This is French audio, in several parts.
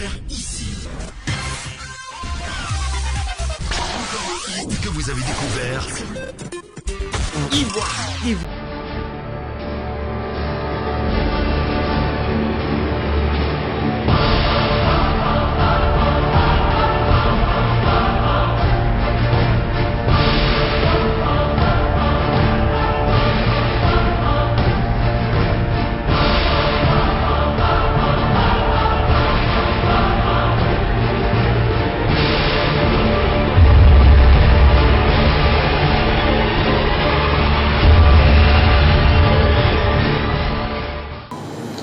découvert ici. Que vous avez découvert Ivoire.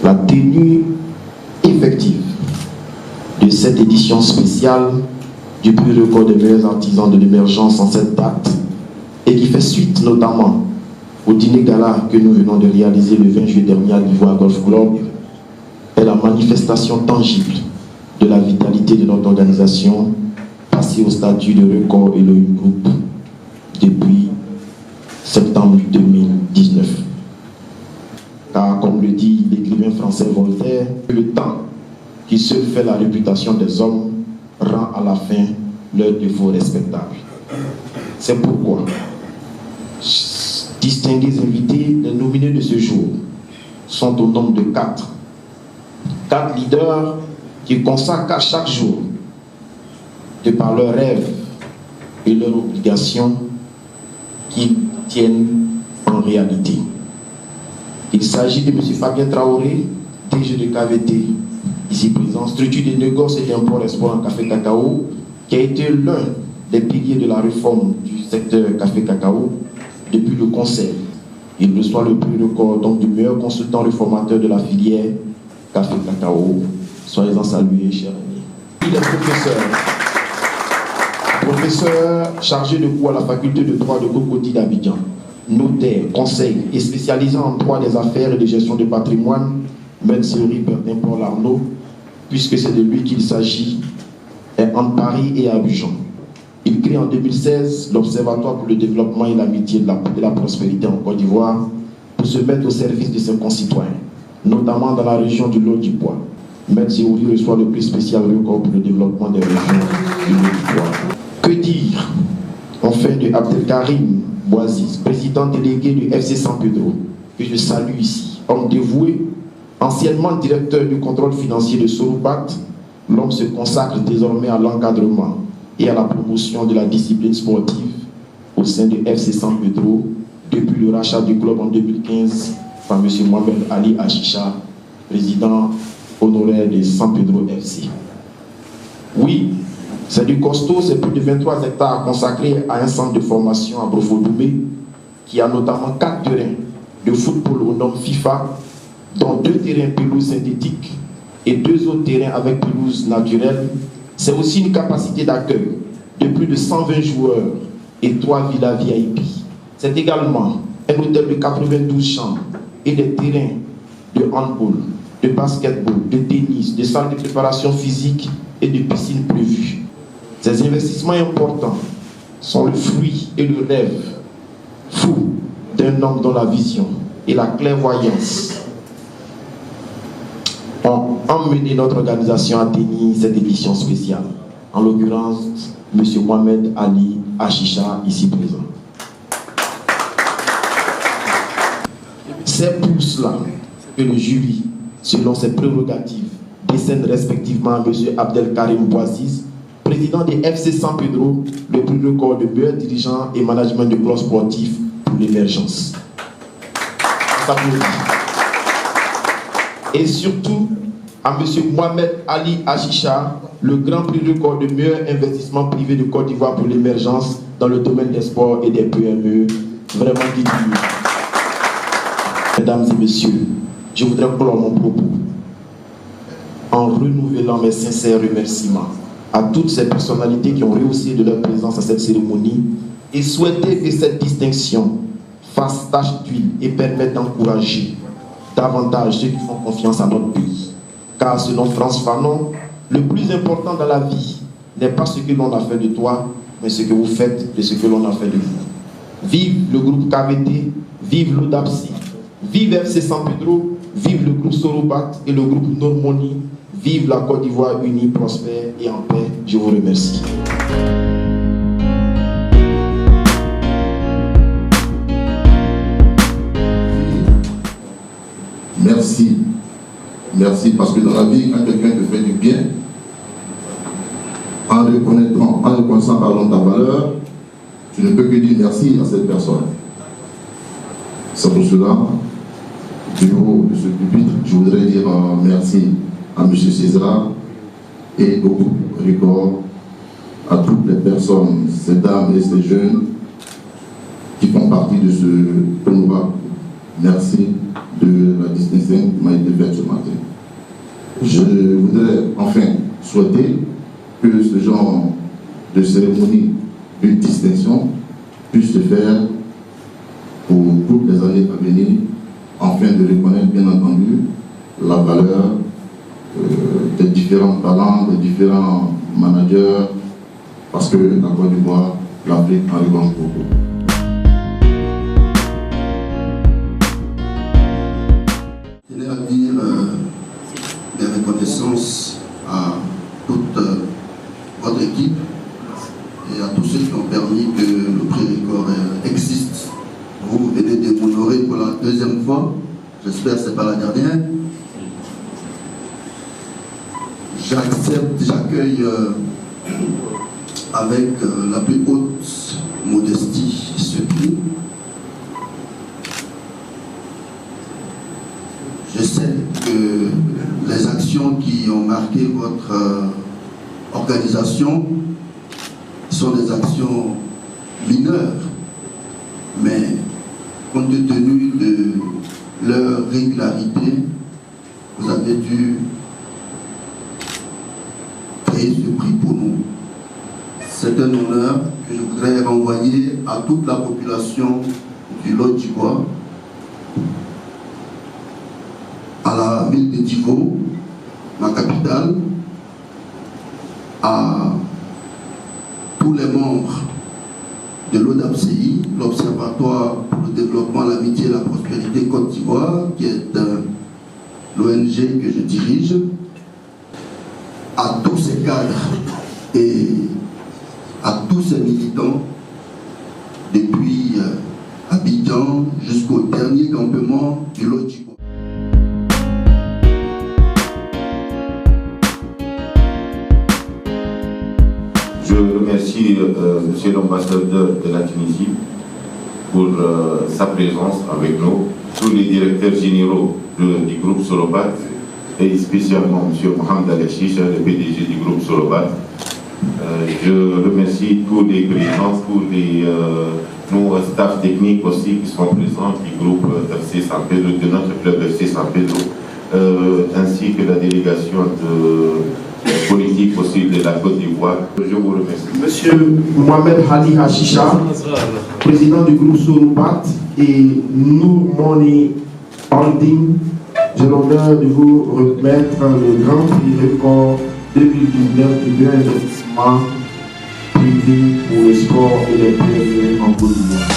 La tenue effective de cette édition spéciale du prix record des meilleurs artisans de l'émergence en cette date et qui fait suite notamment au dîner gala que nous venons de réaliser le 20 juillet dernier à l'Ivoire Golf Club est la manifestation tangible de la vitalité de notre organisation passée au statut de record et le groupe depuis septembre 2019. Car, comme le dit l'écrivain français Voltaire, le temps qui seul fait la réputation des hommes rend à la fin leurs défauts respectables. C'est pourquoi, distingués invités, les nominés de ce jour sont au nombre de 4. 4 leaders qui consacrent à chaque jour, de par leurs rêves et leurs obligations, qu'ils tiennent en réalité. Il s'agit de M. Fabien Traoré, DG de KVT, ici présent, structure de négoce et d'import-export en café-cacao, qui a été l'un des piliers de la réforme du secteur café-cacao depuis le Conseil. Il reçoit le prix record donc du meilleur consultant réformateur de la filière café-cacao. Soyez-en salués, chers amis. Il est professeur chargé de cours à la faculté de droit de Cocody d'Abidjan. Notaire, conseil et spécialisé en droit des affaires et de gestion de patrimoine, M. Bertin Paul Arnaud, puisque c'est de lui qu'il s'agit, est entre Paris et Abidjan. Il crée en 2016 l'Observatoire pour le développement et l'amitié de la prospérité en Côte d'Ivoire pour se mettre au service de ses concitoyens, notamment dans la région du Lot-du-Bois. M. reçoit le prix spécial record pour le développement des régions du Lot-du-Bois. Que dire enfin de Abdelkarim Bouaziz, président délégué du FC San Pedro, que je salue ici, homme dévoué, anciennement directeur du contrôle financier de Sorobat. L'homme se consacre désormais à l'encadrement et à la promotion de la discipline sportive au sein du FC San Pedro depuis le rachat du club en 2015 par M. Mohamed Ali Achicha, président honoraire de San Pedro FC. Oui, c'est du costaud, c'est plus de 23 hectares consacrés à un centre de formation à Brofodoumé qui a notamment 4 terrains de football aux normes FIFA, dont 2 terrains pelouse synthétique et 2 autres terrains avec pelouse naturelle. C'est aussi une capacité d'accueil de plus de 120 joueurs et 3 villas VIP. C'est également un hôtel de 92 chambres et des terrains de handball, de basketball, de tennis, de salles de préparation physique et de piscines prévues. Ces investissements importants sont le fruit et le rêve fou d'un homme dont la vision et la clairvoyance ont emmené notre organisation à tenir cette édition spéciale. En l'occurrence, M. Mohamed Ali Achicha, ici présent. C'est pour cela que le jury, selon ses prérogatives, décerne respectivement à M. Abdelkarim Bouaziz, président des FC San Pedro, le prix record de meilleur dirigeant et management de club sportif pour l'émergence. Et surtout à M. Mohamed Ali Achicha, le grand prix record de meilleur investissement privé de Côte d'Ivoire pour l'émergence dans le domaine des sports et des PME. Vraiment digne. Mesdames et messieurs, je voudrais clore mon propos en renouvelant mes sincères remerciements à toutes ces personnalités qui ont rehaussé de leur présence à cette cérémonie et souhaiter que cette distinction fasse tache d'huile et permette d'encourager davantage ceux qui font confiance à notre pays. Car selon France Fanon, le plus important dans la vie n'est pas ce que l'on a fait de toi, mais ce que vous faites de ce que l'on a fait de vous. Vive le groupe KVT, vive l'ODAPSI, vive FC San Pedro, vive le groupe Sorobat et le groupe Normoni, Vive la Côte d'Ivoire unie, prospère et en paix. Je vous remercie. Merci. Merci, parce que dans la vie, quand quelqu'un te fait du bien, en reconnaissant pardon, ta valeur, tu ne peux que dire merci à cette personne. C'est pour cela, du haut de ce pupitre, je voudrais dire merci à M. César et au groupe Record, à toutes les personnes, ces dames et ces jeunes qui font partie de ce honorable. Merci de la distinction qui m'a été faite ce matin. Je voudrais enfin souhaiter que ce genre de cérémonie de distinction puisse se faire pour toutes les années à venir, afin de reconnaître bien entendu la valeur des différents talents, des différents managers, parce que la Côte d'Ivoire, l'Afrique en regorge beaucoup. Je tenais à dire mes reconnaissances à toute votre équipe et à tous ceux qui ont permis que le prix Record existe. Vous venez de m'honorer pour la deuxième fois, j'espère que ce n'est pas la dernière. J'accueille avec la plus haute modestie ce prix. Je sais que les actions qui ont marqué votre organisation sont des actions mineures, mais compte tenu de leur régularité, vous avez dû créer ce prix pour nous. C'est un honneur que je voudrais renvoyer à toute la population du Lot-Djibois, à la ville de Divo, ma capitale, à tous les membres de l'ODAPCI, l'Observatoire pour le développement, l'amitié et la prospérité Côte d'Ivoire, qui est l'ONG que je dirige, à tous ces cadres et à tous ces militants, depuis Abidjan jusqu'au dernier campement du Lot-Djibois. Je remercie M. l'ambassadeur de la Tunisie pour sa présence avec nous, tous les directeurs généraux du groupe Sorobat et spécialement M. Mohamed Al-Hashish, le PDG du groupe Sorobat. Je remercie tous les présidents, tous nos staffs techniques aussi qui sont présents du groupe FC San Pedro, de notre club FC San Pedro, ainsi que la délégation politique aussi de la Côte d'Ivoire. Je vous remercie. Monsieur Mohamed Ali Hashisha, président du groupe Sorobat et Nour Money Holding, j'ai l'honneur de vous remettre le Grand Prix Record 2019 du meilleur investissement privé pour le sport et les PME en Côte d'Ivoire.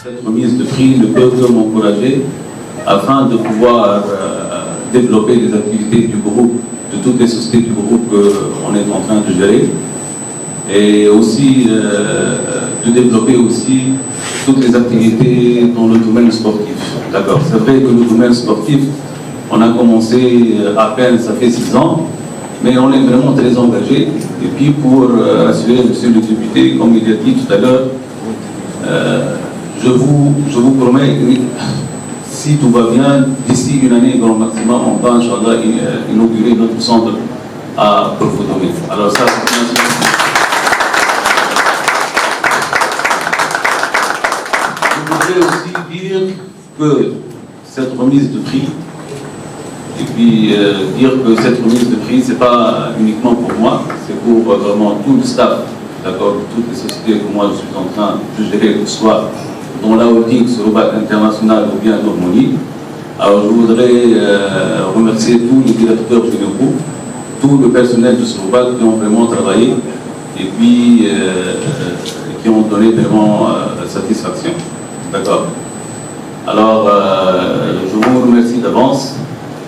Cette remise de prix ne peut que m'encourager afin de pouvoir développer les activités du groupe, de toutes les sociétés du groupe qu'on est en train de gérer, et aussi de développer aussi toutes les activités dans le domaine sportif. D'accord, c'est vrai que le domaine sportif, on a commencé à peine, ça fait 6 ans, mais on est vraiment très engagé. Et puis pour rassurer monsieur le député, comme il a dit tout à l'heure, je vous promets que si tout va bien, d'ici une année grand maximum, on va, Inch'Allah, inaugurer notre centre à Profodomé. Alors ça, je voudrais aussi dire que cette remise de prix, et puis dire que cette remise de prix, c'est pas uniquement pour moi, c'est pour vraiment tout le staff, d'accord, toutes les sociétés que moi je suis en train de gérer, que ce soit dans la holding Sorobat International ou bien d'Harmonie. Alors je voudrais remercier tous les directeurs généraux, tout le personnel de Sorobat qui ont vraiment travaillé et puis qui ont donné vraiment satisfaction. D'accord. Alors je vous remercie d'avance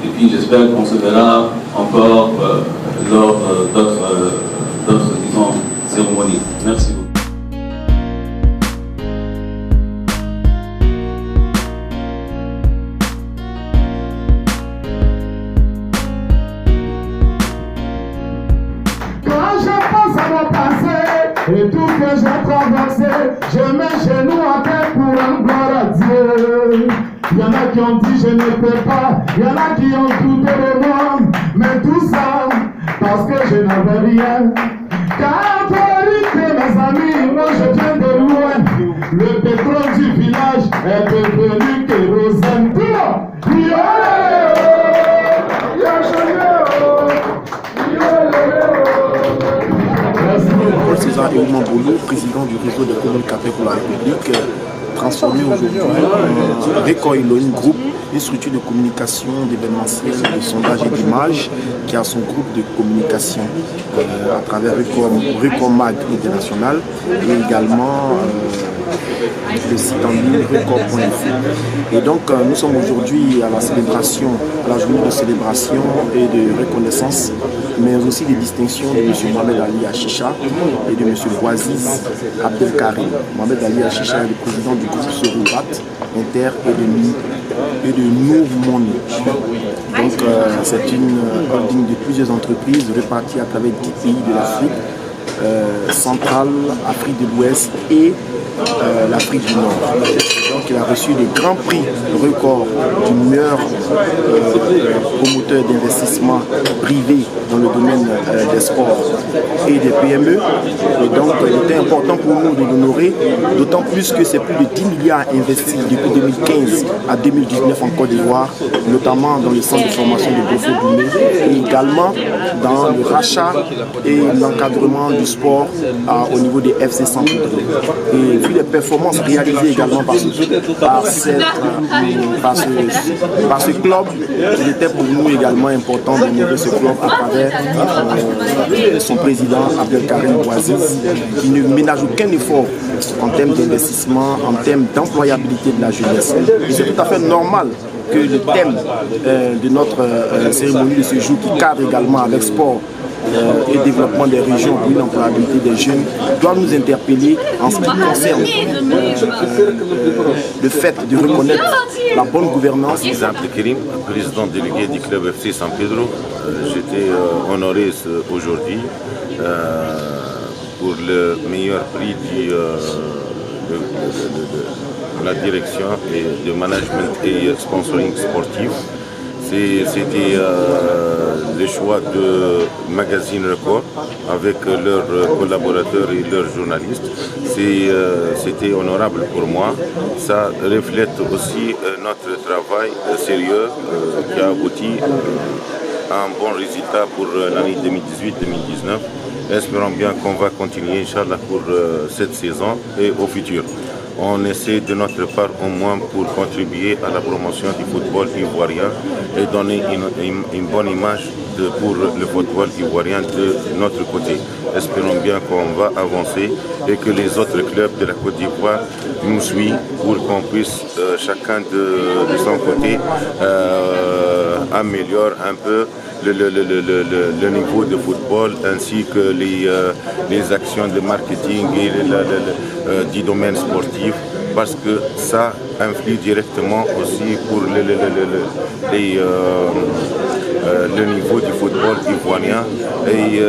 et puis j'espère qu'on se verra encore lors d'autres disons, cérémonies. Merci beaucoup. Et tout que j'ai traversé, je mets genoux à terre pour rendre gloire à Dieu. Il y en a qui ont dit je ne peux pas, il y en a qui ont douté de moi, mais tout ça parce que je n'avais rien. Car en vérité, mes amis, moi je viens de loin. Le pétrole du village est devenu kérosène. Paul César Eouma Bolo, président du réseau des communicateurs pour la République, transformé aujourd'hui en Record Elohim Group, une structure de communication, d'événementiel, de sondage et d'image qui a son groupe de communication à travers Record Mag International et également le site en ligne record.info. Et donc nous sommes aujourd'hui à la célébration, à la journée de célébration et de reconnaissance, mais aussi des distinctions de M. Mohamed Ali Achicha et de M. Bouaziz Abdelkarim. Mohamed Ali Achicha est le président du groupe Sorobat Inter et de Nour Money. Donc c'est une holding de plusieurs entreprises réparties à travers 10 pays de l'Afrique centrale, Afrique de l'Ouest et l'Afrique du Nord. Donc il a reçu les grands prix records du meilleur promoteur d'investissement privé dans le domaine des sports et des PME. Et donc il était important pour nous de l'honorer, d'autant plus que c'est plus de 10 milliards investis depuis 2015 à 2019 en Côte d'Ivoire, notamment dans le centre de formation de Bofo-Doumé et également dans le rachat et l'encadrement du sport au niveau des FC Centre. Et puis les performances réalisées également par ce club, il était pour nous également important de nourrir ce club à travers son président Abdelkarim Bouaziz, qui ne ménage aucun effort en termes d'investissement, en termes d'employabilité de la jeunesse. Et c'est tout à fait normal que le thème de notre cérémonie de ce jour, qui cadre également avec sport et développement des régions pour une employabilité des jeunes, doit nous interpeller en ce qui concerne le fait de reconnaître la bonne gouvernance. Abdelkarim, président délégué du club FC San Pedro, j'étais honoré aujourd'hui pour le meilleur prix de la direction et de management et sponsoring sportif. C'était le choix de Magazine Record avec leurs collaborateurs et leurs journalistes. C'était honorable pour moi. Ça reflète aussi notre travail sérieux qui a abouti à un bon résultat pour l'année 2018-2019. Espérons bien qu'on va continuer, Inch'Allah, pour cette saison et au futur. On essaie de notre part au moins pour contribuer à la promotion du football ivoirien et donner une bonne image pour le football ivoirien de notre côté. Espérons bien qu'on va avancer et que les autres clubs de la Côte d'Ivoire nous suivent pour qu'on puisse chacun de son côté améliorer un peu le niveau de football ainsi que les actions de marketing et du domaine sportif, parce que ça influe directement aussi pour le niveau du football ivoirien et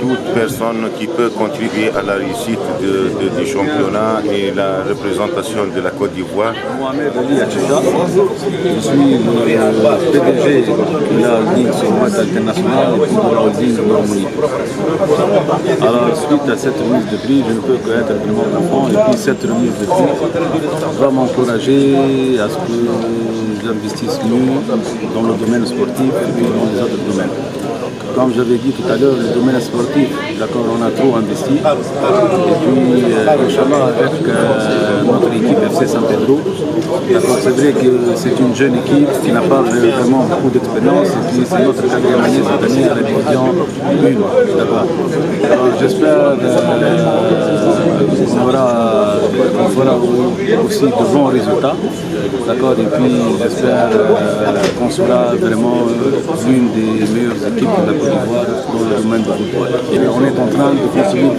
toute personne qui peut contribuer à la réussite du championnat et la représentation de la Côte d'Ivoire. Mohamed Ali Achicha, je suis le PDG de la Ligue Sorobat International et de la holding d'Harmonie. Alors suite à cette remise de prix, je ne peux qu'être vraiment content, et puis cette remise de prix va m'encourager à ce que j'investisse mieux dans le domaine sportif et puis dans les autres domaines. Donc, comme j'avais dit tout à l'heure, le domaine sportif, d'accord, on a trop investi. Et puis, Inch'Allah, avec notre équipe FC San Pedro, d'accord, c'est vrai que c'est une jeune équipe qui n'a pas vraiment beaucoup d'expérience. Et puis, c'est notre 4e année cette année à la division 1. D'accord. Alors, j'espère qu'on fera aussi de bons résultats. D'accord, et puis j'espère qu'on sera vraiment l'une des meilleures équipes de la Côte d'Ivoire dans le domaine du football. Et on est en train de construire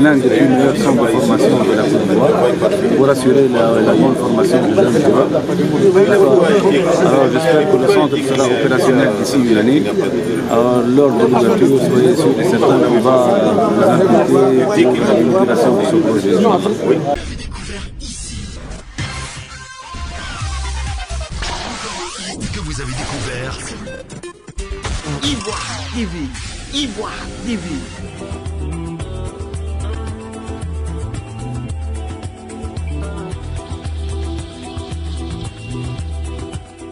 l'un des plus meilleurs centres de formation de la Côte d'Ivoire pour assurer la bonne formation des jeunes joueurs. Alors j'espère que le centre sera opérationnel d'ici une année. Alors lors de l'ouverture, soyez sûrs et certains qu'on va vous inviter pour l'inauguration de ce projet. Que vous avez découvert Ivoire TV. Ivoire TV.